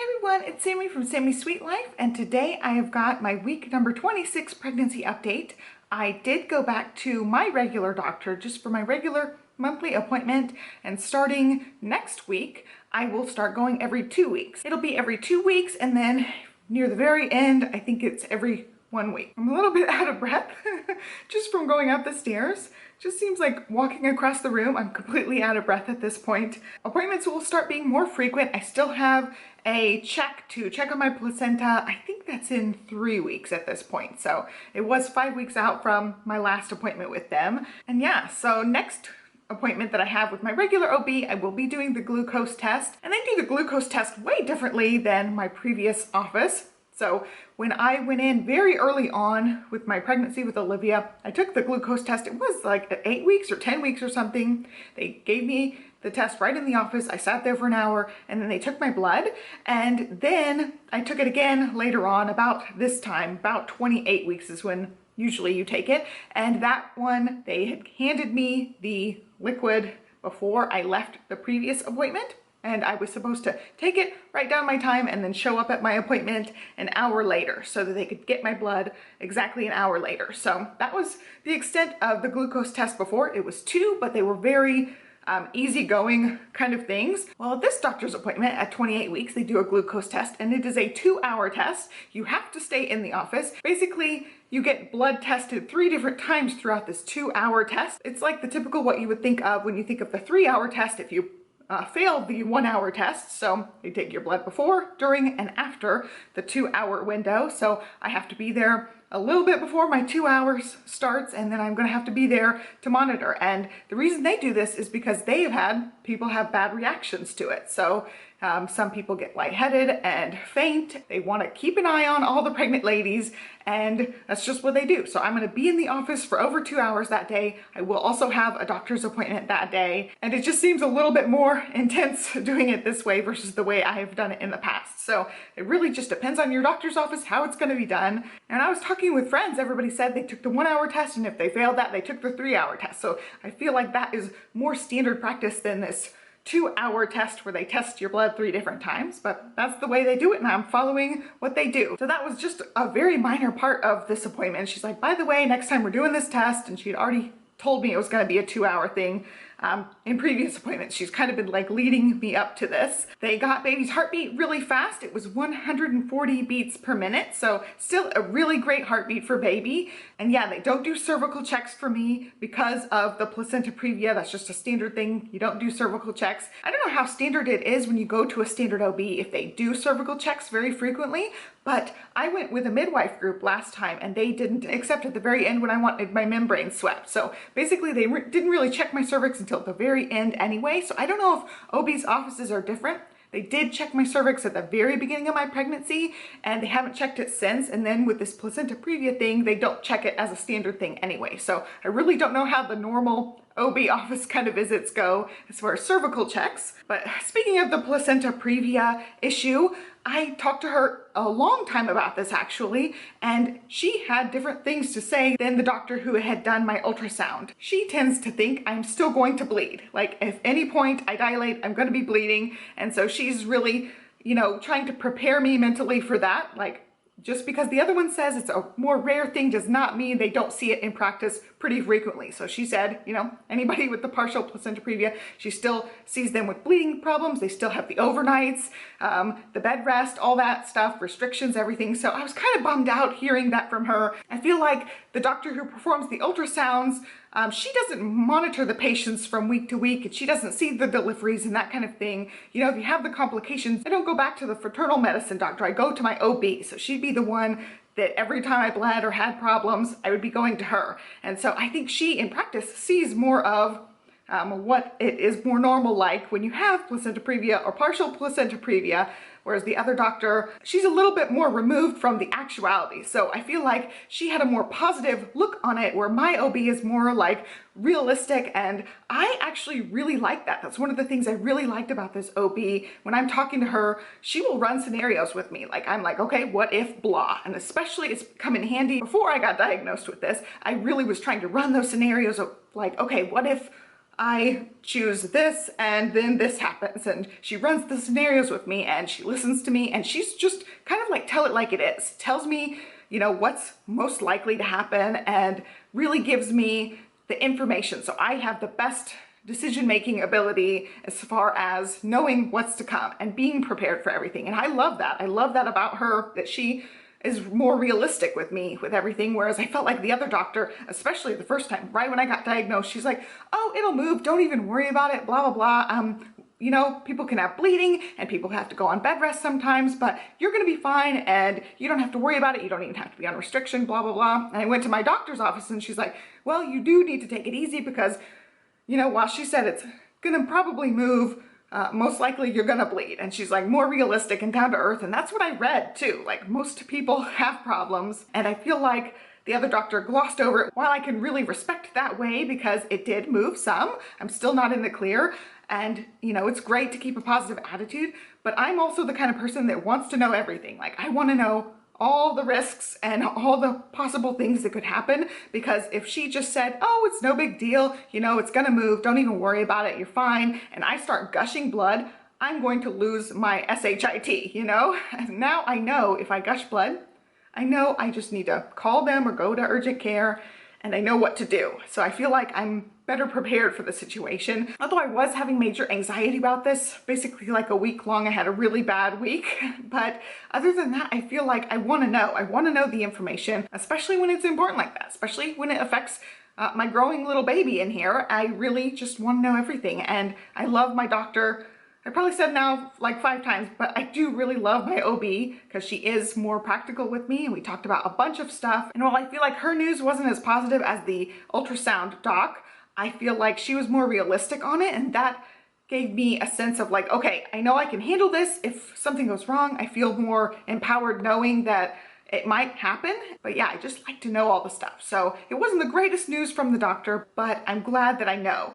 Hey everyone, it's Sammy from Sammy's Sweet Life, and today I have got my week number 26 pregnancy update. I did go back to my regular doctor just for my regular monthly appointment, and starting next week, I will start going every 2 weeks. It'll be every 2 weeks, and then near the very end, I think it's every 1 week. I'm a little bit out of breath just from going up the stairs. Just seems like walking across the room. I'm completely out of breath at this point. Appointments will start being more frequent. I still have a check to check on my placenta. I think that's in 3 weeks at this point. So it was 5 weeks out from my last appointment with them. And yeah, so next appointment that I have with my regular OB, I will be doing the glucose test. And they do the glucose test way differently than my previous office. So when I went in very early on with my pregnancy with Olivia, I took the glucose test. It was like at 8 weeks or 10 weeks or something. They gave me the test right in the office. I sat there for an hour and then they took my blood. And then I took it again later on, about this time, about 28 weeks is when usually you take it. And that one, they had handed me the liquid before I left the previous appointment. And I was supposed to take it, write down my time, and then show up at my appointment an hour later so that they could get my blood exactly an hour later. So that was the extent of the glucose test before. It was 2, but they were very easygoing kind of things. Well, at this doctor's appointment at 28 weeks, they do a glucose test, and it is a 2-hour test. You have to stay in the office. Basically, you get blood tested 3 different times throughout this 2-hour test. It's like the typical what you would think of when you think of the 3-hour test if you failed the 1-hour test. So they take your blood before, during, and after the 2-hour window. So I have to be there a little bit before my 2 hours starts, and then I'm going to have to be there to monitor. And the reason they do this is because they've had people have bad reactions to it. So some people get lightheaded and faint. They want to keep an eye on all the pregnant ladies, and that's just what they do. So I'm going to be in the office for over 2 hours that day. I will also have a doctor's appointment that day, and it just seems a little bit more intense doing it this way versus the way I have done it in the past. So it really just depends on your doctor's office how it's going to be done. And I was talking with friends, everybody said they took the 1-hour test, and if they failed that, they took the 3-hour test. So I feel like that is more standard practice than this 2-hour test where they test your blood 3 different times, but that's the way they do it, and I'm following what they do. So that was just a very minor part of this appointment. She's like, by the way, next time we're doing this test, and she had already told me it was going to be a 2-hour thing. In previous appointments, she's kind of been like leading me up to this. They got baby's heartbeat really fast. It was 140 beats per minute, so still a really great heartbeat for baby. And yeah, they don't do cervical checks for me because of the placenta previa. That's just a standard thing. You don't do cervical checks. I don't know how standard it is when you go to a standard OB if they do cervical checks very frequently, but I went with a midwife group last time and they didn't, except at the very end when I wanted my membrane swept. So basically they didn't really check my cervix until the very end anyway. So I don't know if OB's offices are different. They did check my cervix at the very beginning of my pregnancy, and they haven't checked it since. And then with this placenta previa thing, they don't check it as a standard thing anyway. So I really don't know how the normal OB office kind of visits go as far as cervical checks. But speaking of the placenta previa issue, I talked to her a long time about this actually, and she had different things to say than the doctor who had done my ultrasound. She tends to think I'm still going to bleed. Like if any point I dilate, I'm going to be bleeding. And so she's really, you know, trying to prepare me mentally for that. Like, just because the other one says it's a more rare thing does not mean they don't see it in practice pretty frequently. So she said, you know, anybody with the partial placenta previa, she still sees them with bleeding problems. They still have the overnights, the bed rest, all that stuff, restrictions, everything. So I was kind of bummed out hearing that from her. I feel like the doctor who performs the ultrasounds, she doesn't monitor the patients from week to week, and she doesn't see the deliveries and that kind of thing. You know, if you have the complications, I don't go back to the maternal medicine doctor. I go to my OB. So she'd be the one that every time I bled or had problems, I would be going to her. And so I think she, in practice, sees more of what it is more normal like when you have placenta previa or partial placenta previa, whereas the other doctor, she's a little bit more removed from the actuality. So I feel like she had a more positive look on it, where my OB is more like realistic, and I actually really like that. That's one of the things I really liked about this OB. When I'm talking to her, she will run scenarios with me. Like I'm like, okay, what if blah? And especially it's come in handy before I got diagnosed with this. I really was trying to run those scenarios of like, okay, what if I choose this and then this happens, and she runs the scenarios with me and she listens to me, and she's just kind of like tell it like it is, tells me, you know, what's most likely to happen and really gives me the information so I have the best decision-making ability as far as knowing what's to come and being prepared for everything. And I love that. I love that about her, that she is more realistic with me with everything, whereas I felt like the other doctor, especially the first time, right when I got diagnosed, she's like, oh, it'll move, don't even worry about it, blah, blah, blah. You know, people can have bleeding and people have to go on bed rest sometimes, but you're gonna be fine and you don't have to worry about it. You don't even have to be on restriction, blah, blah, blah. And I went to my doctor's office and she's like, well, you do need to take it easy because, you know, while she said it's gonna probably move, most likely you're gonna bleed. And she's like more realistic and down to earth. And that's what I read too. Like most people have problems. And I feel like the other doctor glossed over it. While I can really respect that way because it did move some, I'm still not in the clear. And you know, it's great to keep a positive attitude, but I'm also the kind of person that wants to know everything. Like I wanna know all the risks and all the possible things that could happen, because if she just said, oh, it's no big deal, you know, it's gonna move, don't even worry about it, you're fine, and I start gushing blood, I'm going to lose my SHIT, you know? And now I know if I gush blood, I know I just need to call them or go to urgent care, and I know what to do. So I feel like I'm better prepared for the situation. Although I was having major anxiety about this, basically like a week long, I had a really bad week. But other than that, I feel like I wanna know. I wanna know the information, especially when it's important like that, especially when it affects my growing little baby in here. I really just wanna know everything. And I love my doctor. I probably said now like 5 times, but I do really love my OB because she is more practical with me, and we talked about a bunch of stuff. And while I feel like her news wasn't as positive as the ultrasound doc, I feel like she was more realistic on it, and that gave me a sense of like, okay, I know I can handle this. If something goes wrong, I feel more empowered knowing that it might happen. But yeah, I just like to know all the stuff. So it wasn't the greatest news from the doctor, but I'm glad that I know.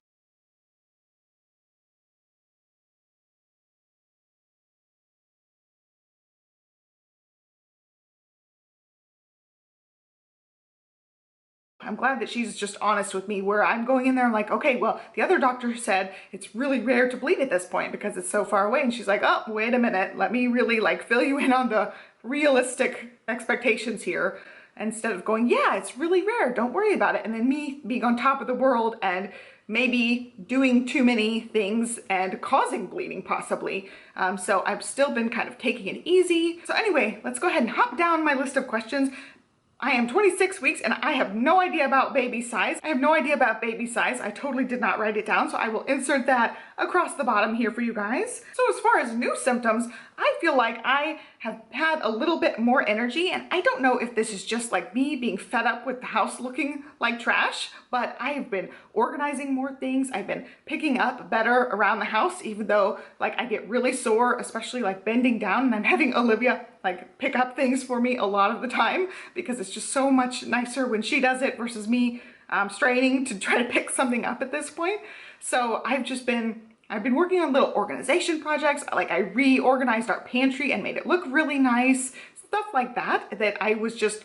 I'm glad that she's just honest with me, where I'm going in there, I'm like, okay, well, the other doctor said it's really rare to bleed at this point because it's so far away. And she's like, oh, wait a minute, let me really like fill you in on the realistic expectations here, instead of going, yeah, it's really rare, don't worry about it. And then me being on top of the world and maybe doing too many things and causing bleeding possibly. So I've still been kind of taking it easy. So anyway, let's go ahead and hop down my list of questions. I am 26 weeks and I have no idea about baby size. I have no idea about baby size. I totally did not write it down, so I will insert that across the bottom here for you guys. So as far as new symptoms, I feel like I have had a little bit more energy, and I don't know if this is just like me being fed up with the house looking like trash, but I've been organizing more things. I've been picking up better around the house, even though like I get really sore, especially like bending down, and I'm having Olivia like pick up things for me a lot of the time because it's just so much nicer when she does it versus me straining to try to pick something up at this point. So I've been working on little organization projects. Like I reorganized our pantry and made it look really nice, stuff like that, that I was just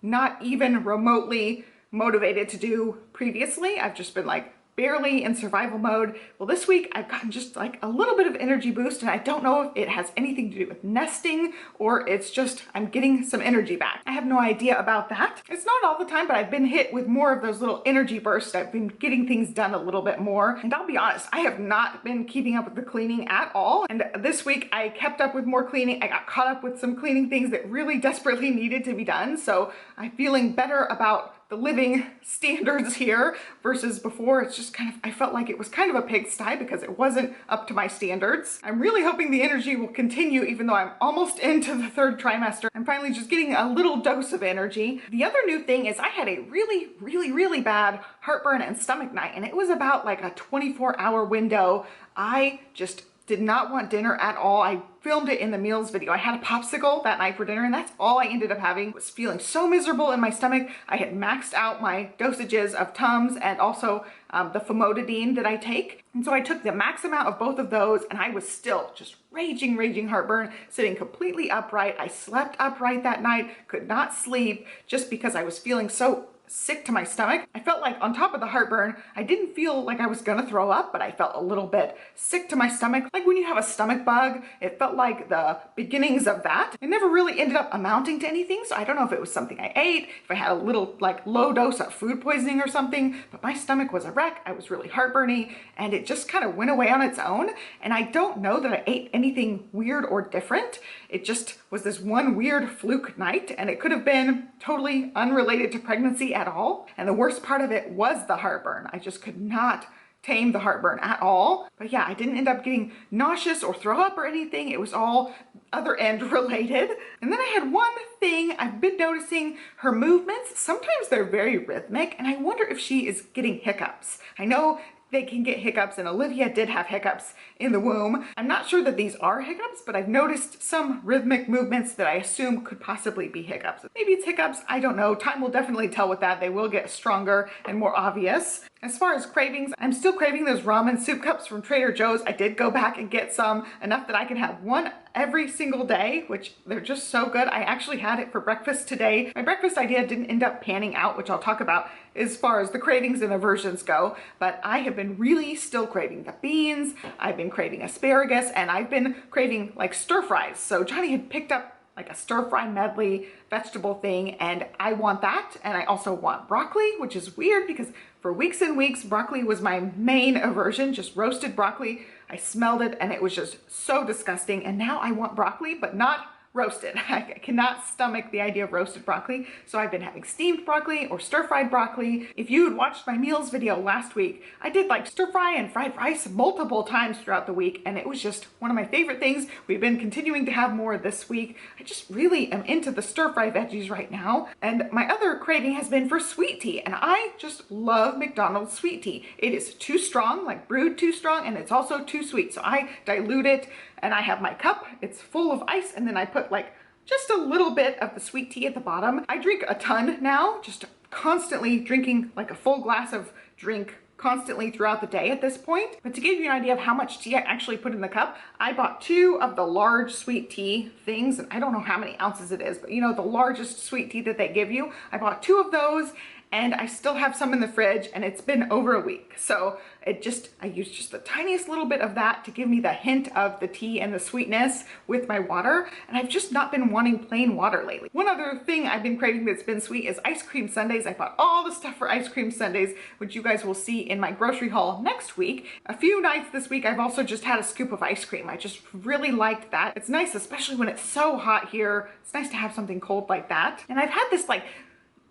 not even remotely motivated to do previously. I've just been like barely in survival mode. Well, this week I've gotten just like a little bit of energy boost, and I don't know if it has anything to do with nesting or it's just I'm getting some energy back. I have no idea about that. It's not all the time, but I've been hit with more of those little energy bursts. I've been getting things done a little bit more, and I'll be honest, I have not been keeping up with the cleaning at all. And this week I kept up with more cleaning. I got caught up with some cleaning things that really desperately needed to be done. So I'm feeling better about the living standards here versus before. It's just kind of, I felt like it was kind of a pigsty because it wasn't up to my standards. I'm really hoping the energy will continue even though I'm almost into the 3rd trimester. I'm finally just getting a little dose of energy. The other new thing is I had a really bad heartburn and stomach night, and it was about like a 24-hour window. I just did not want dinner at all. I filmed it in the meals video. I had a popsicle that night for dinner, and that's all I ended up having. I was feeling so miserable in my stomach. I had maxed out my dosages of Tums and also the famotidine that I take. And so I took the max amount of both of those, and I was still just raging heartburn, sitting completely upright. I slept upright that night, could not sleep just because I was feeling so sick to my stomach. I felt like on top of the heartburn, I didn't feel like I was gonna throw up, but I felt a little bit sick to my stomach. Like when you have a stomach bug, it felt like the beginnings of that. It never really ended up amounting to anything, so I don't know if it was something I ate, if I had a little like low dose of food poisoning or something, but my stomach was a wreck. I was really heartburny and it just kind of went away on its own. And I don't know that I ate anything weird or different. It just was this one weird fluke night, and it could have been totally unrelated to pregnancy at all. And the worst part of it was the heartburn. I just could not tame the heartburn at all. But yeah, I didn't end up getting nauseous or throw up or anything. It was all other end related. And then I had one thing I've been noticing: her movements. Sometimes they're very rhythmic, and I wonder if she is getting hiccups. I know they can get hiccups, and Olivia did have hiccups in the womb. I'm not sure that these are hiccups, but I've noticed some rhythmic movements that I assume could possibly be hiccups. Maybe it's hiccups, I don't know. Time will definitely tell with that. They will get stronger and more obvious. As far as cravings, I'm still craving those ramen soup cups from Trader Joe's. I did go back and get some, enough that I can have one every single day, which they're just so good. I actually had it for breakfast today. My breakfast idea didn't end up panning out, which I'll talk about as far as the cravings and aversions go, but I have been really still craving the beans. I've been craving asparagus, and I've been craving like stir fries. So Johnny had picked up like a stir fry medley vegetable thing, and I want that. And I also want broccoli, which is weird because for weeks and weeks, broccoli was my main aversion, just roasted broccoli. I smelled it and it was just so disgusting. And now I want broccoli, but not roasted. I cannot stomach the idea of roasted broccoli. So I've been having steamed broccoli or stir-fried broccoli. If you had watched my meals video last week, I did like stir-fry and fried rice multiple times throughout the week, and it was just one of my favorite things. We've been continuing to have more this week. I just really am into the stir-fry veggies right now. And my other craving has been for sweet tea, and I just love McDonald's sweet tea. It is too strong, like brewed too strong, and it's also too sweet. So I dilute it, and I have my cup. It's full of ice, and then I put like just a little bit of the sweet tea at the bottom. I drink a ton now, just constantly drinking like a full glass of drink constantly throughout the day at this point. But to give you an idea of how much tea I actually put in the cup, I bought 2 of the large sweet tea things, and I don't know how many ounces it is, but you know, the largest sweet tea that they give you. I bought 2 of those, and I still have some in the fridge, and it's been over a week. So I used just the tiniest little bit of that to give me the hint of the tea and the sweetness with my water, and I've just not been wanting plain water lately. One other thing I've been craving that's been sweet is ice cream sundaes. I bought all the stuff for ice cream sundaes, which you guys will see in my grocery haul next week. A few nights this week, I've also just had a scoop of ice cream. I just really liked that. It's nice, especially when it's so hot here. It's nice to have something cold like that. And I've had this like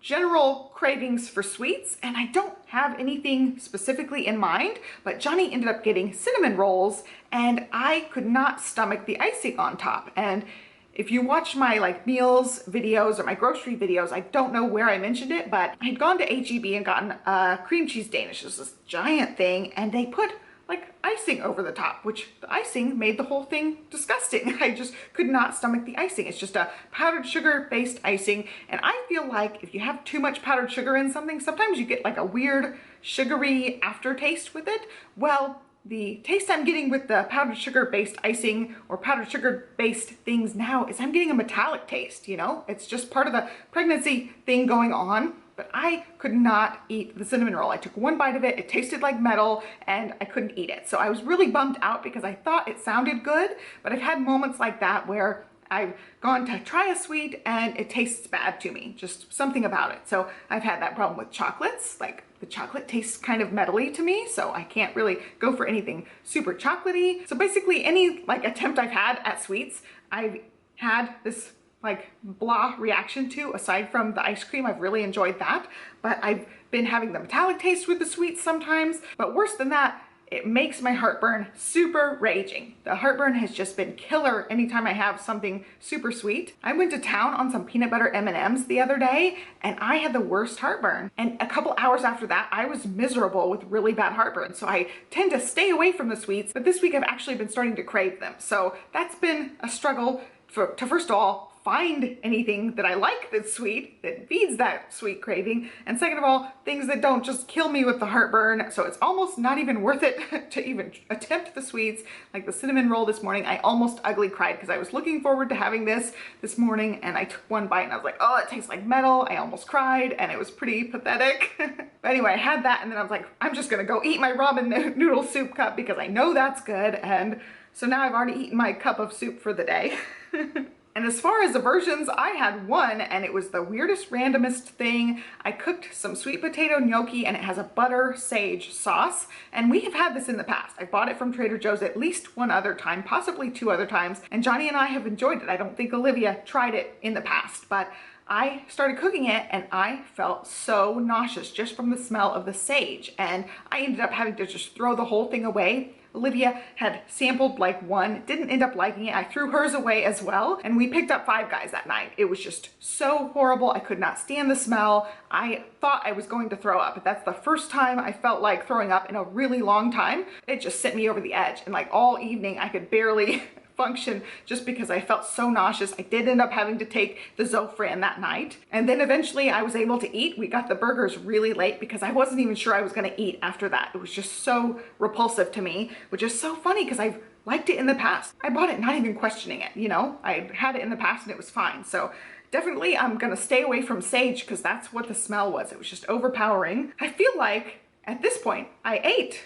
general cravings for sweets, and I don't have anything specifically in mind, but Johnny ended up getting cinnamon rolls, and I could not stomach the icing on top. And if you watch my like meals videos or my grocery videos, I don't know where I mentioned it, but I'd gone to H-E-B and gotten a cream cheese Danish. It was this giant thing, and they put like icing over the top, which the icing made the whole thing disgusting. I just could not stomach the icing. It's just a powdered sugar based icing. And I feel like if you have too much powdered sugar in something, sometimes you get like a weird sugary aftertaste with it. Well, the taste I'm getting with the powdered sugar based icing or powdered sugar based things now is I'm getting a metallic taste, you know? It's just part of the pregnancy thing going on. But I could not eat the cinnamon roll. I took one bite of it, it tasted like metal, and I couldn't eat it. So I was really bummed out because I thought it sounded good, but I've had moments like that where I've gone to try a sweet and it tastes bad to me, just something about it. So I've had that problem with chocolates. Like the chocolate tastes kind of metally to me, so I can't really go for anything super chocolatey. So basically any like attempt I've had at sweets, I've had this like blah reaction to. Aside from the ice cream, I've really enjoyed that, but I've been having the metallic taste with the sweets sometimes. But worse than that, it makes my heartburn super raging. The heartburn has just been killer anytime I have something super sweet. I went to town on some peanut butter M&Ms the other day, and I had the worst heartburn. And a couple hours after that, I was miserable with really bad heartburn. So I tend to stay away from the sweets, but this week I've actually been starting to crave them. So that's been a struggle to first of all, find anything that I like that's sweet, that feeds that sweet craving. And second of all, things that don't just kill me with the heartburn. So it's almost not even worth it to even attempt the sweets. Like the cinnamon roll this morning, I almost ugly cried because I was looking forward to having this morning, and I took one bite and I was like, oh, it tastes like metal. I almost cried, and it was pretty pathetic. But anyway, I had that, and then I was like, I'm just gonna go eat my ramen noodle soup cup because I know that's good. And so now I've already eaten my cup of soup for the day. And as far as the versions, I had one, and it was the weirdest, randomest thing. I cooked some sweet potato gnocchi, and it has a butter sage sauce. And we have had this in the past. I bought it from Trader Joe's at least one other time, possibly 2 other times. And Johnny and I have enjoyed it. I don't think Olivia tried it in the past, but I started cooking it and I felt so nauseous just from the smell of the sage. And I ended up having to just throw the whole thing away. Olivia had sampled like one, didn't end up liking it. I threw hers away as well. And we picked up Five Guys that night. It was just so horrible. I could not stand the smell. I thought I was going to throw up. That's the first time I felt like throwing up in a really long time. It just sent me over the edge. And like all evening, I could barely function just because I felt so nauseous. I did end up having to take the Zofran that night. And then eventually I was able to eat. We got the burgers really late because I wasn't even sure I was going to eat after that. It was just so repulsive to me, which is so funny because I've liked it in the past. I bought it not even questioning it, you know? I had it in the past and it was fine. So definitely I'm going to stay away from sage because that's what the smell was. It was just overpowering. I feel like at this point I ate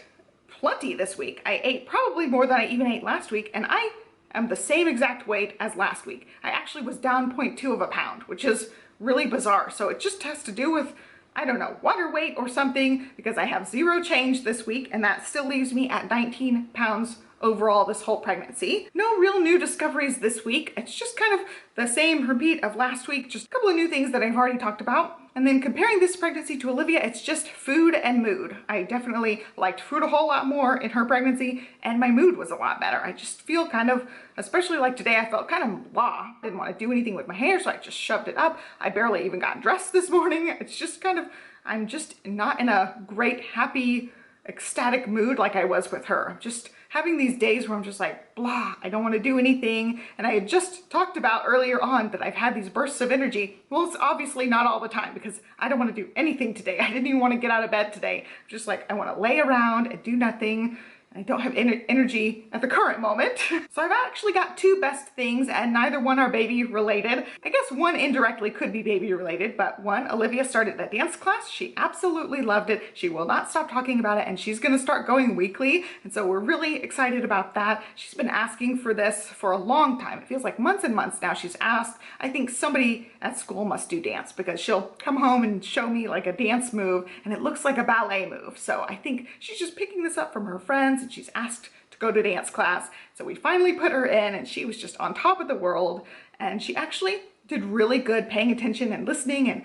plenty this week. I ate probably more than I even ate last week, and I am the same exact weight as last week. I actually was down 0.2 of a pound, which is really bizarre. So it just has to do with, I don't know, water weight or something, because I have 0 change this week, and that still leaves me at 19 pounds overall this whole pregnancy. No real new discoveries this week. It's just kind of the same repeat of last week, just a couple of new things that I've already talked about. And then comparing this pregnancy to Olivia, it's just food and mood. I definitely liked food a whole lot more in her pregnancy, and my mood was a lot better. I just feel kind of, especially like today, I felt kind of blah. Didn't want to do anything with my hair, so I just shoved it up. I barely even got dressed this morning. It's just kind of, I'm just not in a great, happy, ecstatic mood like I was with her. I'm just having these days where I'm just like, blah, I don't want to do anything. And I had just talked about earlier on that I've had these bursts of energy. Well, it's obviously not all the time because I don't want to do anything today. I didn't even want to get out of bed today. I'm just like, I want to lay around and do nothing. I don't have energy at the current moment. So I've actually got 2 best things, and neither one are baby related. I guess one indirectly could be baby related, but one, Olivia started a dance class. She absolutely loved it. She will not stop talking about it, and she's gonna start going weekly. And so we're really excited about that. She's been asking for this for a long time. It feels like months and months now she's asked. I think somebody at school must do dance because she'll come home and show me like a dance move, and it looks like a ballet move. So I think she's just picking this up from her friends, and she's asked to go to dance class. So we finally put her in, and she was just on top of the world, and she actually did really good paying attention and listening and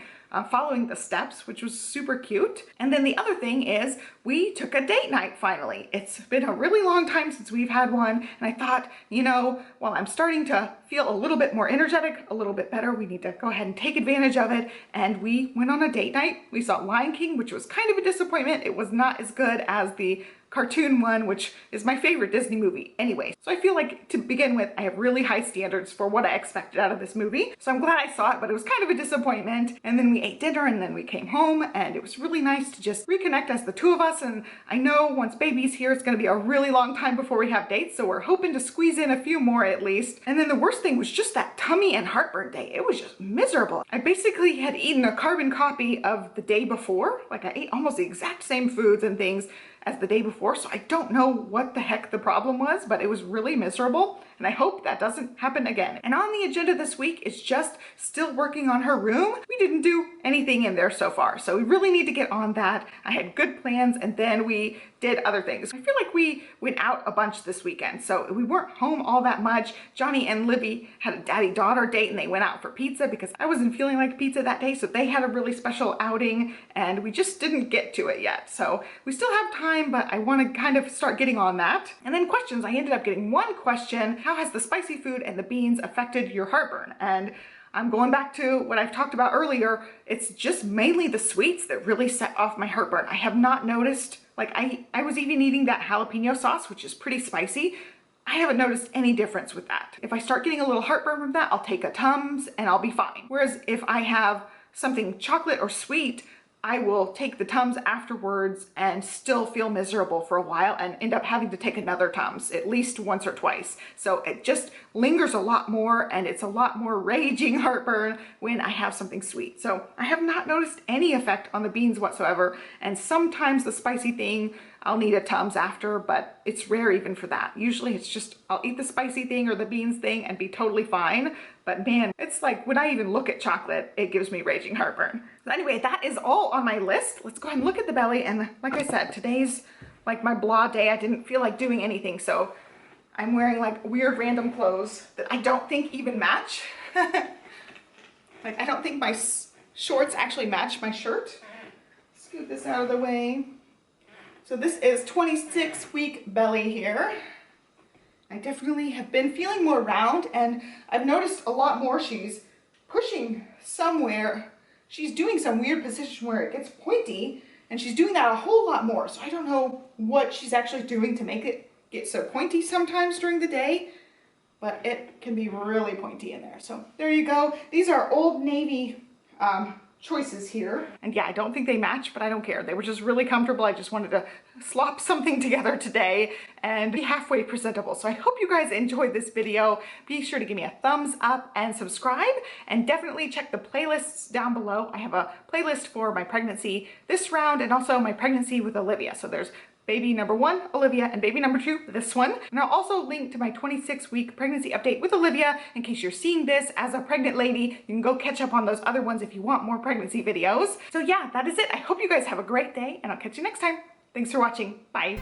following the steps, which was super cute. And then the other thing is we took a date night finally. It's been a really long time since we've had one, and I thought, you know, while I'm starting to feel a little bit more energetic, a little bit better, we need to go ahead and take advantage of it. And we went on a date night. We saw Lion King, which was kind of a disappointment. It was not as good as the cartoon one, which is my favorite Disney movie anyway. So I feel like to begin with, I have really high standards for what I expected out of this movie. So I'm glad I saw it, but it was kind of a disappointment. And then we ate dinner, and then we came home, and it was really nice to just reconnect as the 2 of us. And I know once baby's here, it's gonna be a really long time before we have dates. So we're hoping to squeeze in a few more at least. And then the worst thing was just that tummy and heartburn day. It was just miserable. I basically had eaten a carbon copy of the day before. Like I ate almost the exact same foods and things as the day before, so I don't know what the heck the problem was, but it was really miserable, and I hope that doesn't happen again. And on the agenda this week is just still working on her room. We didn't do anything in there so far, so we really need to get on that. I had good plans, and then we did other things. I feel like we went out a bunch this weekend, so we weren't home all that much. Johnny and Livy had a daddy-daughter date, and they went out for pizza because I wasn't feeling like pizza that day, so they had a really special outing, and we just didn't get to it yet. So we still have time, but I want to kind of start getting on that. And then questions. I ended up getting one question: how has the spicy food and the beans affected your heartburn? And I'm going back to what I've talked about earlier. It's just mainly the sweets that really set off my heartburn. I have not noticed, like I was even eating that jalapeno sauce, which is pretty spicy. I haven't noticed any difference with that. If I start getting a little heartburn from that, I'll take a Tums and I'll be fine. Whereas if I have something chocolate or sweet, I will take the Tums afterwards and still feel miserable for a while and end up having to take another Tums at least once or twice. So it just lingers a lot more, and it's a lot more raging heartburn when I have something sweet. So I have not noticed any effect on the beans whatsoever, and sometimes the spicy thing I'll need a Tums after, but it's rare even for that. Usually it's just I'll eat the spicy thing or the beans thing and be totally fine. But man, it's like when I even look at chocolate, it gives me raging heartburn. So anyway, that is all on my list. Let's go ahead and look at the belly. And like I said, today's like my blah day. I didn't feel like doing anything. So I'm wearing like weird random clothes that I don't think even match. Like I don't think my shorts actually match my shirt. Scoot this out of the way. So this is 26-week belly here. I definitely have been feeling more round, and I've noticed a lot more she's pushing somewhere. She's doing some weird position where it gets pointy, and she's doing that a whole lot more. So I don't know what she's actually doing to make it get so pointy sometimes during the day, but it can be really pointy in there. So there you go. These are Old Navy choices here. And yeah, I don't think they match, but I don't care. They were just really comfortable. I just wanted to slop something together today and be halfway presentable. So I hope you guys enjoyed this video. Be sure to give me a thumbs up and subscribe, and definitely check the playlists down below. I have a playlist for my pregnancy this round and also my pregnancy with Olivia. So there's baby number 1, Olivia, and baby number 2, this one. And I'll also link to my 26-week pregnancy update with Olivia in case you're seeing this as a pregnant lady. You can go catch up on those other ones if you want more pregnancy videos. So yeah, that is it. I hope you guys have a great day, and I'll catch you next time. Thanks for watching. Bye.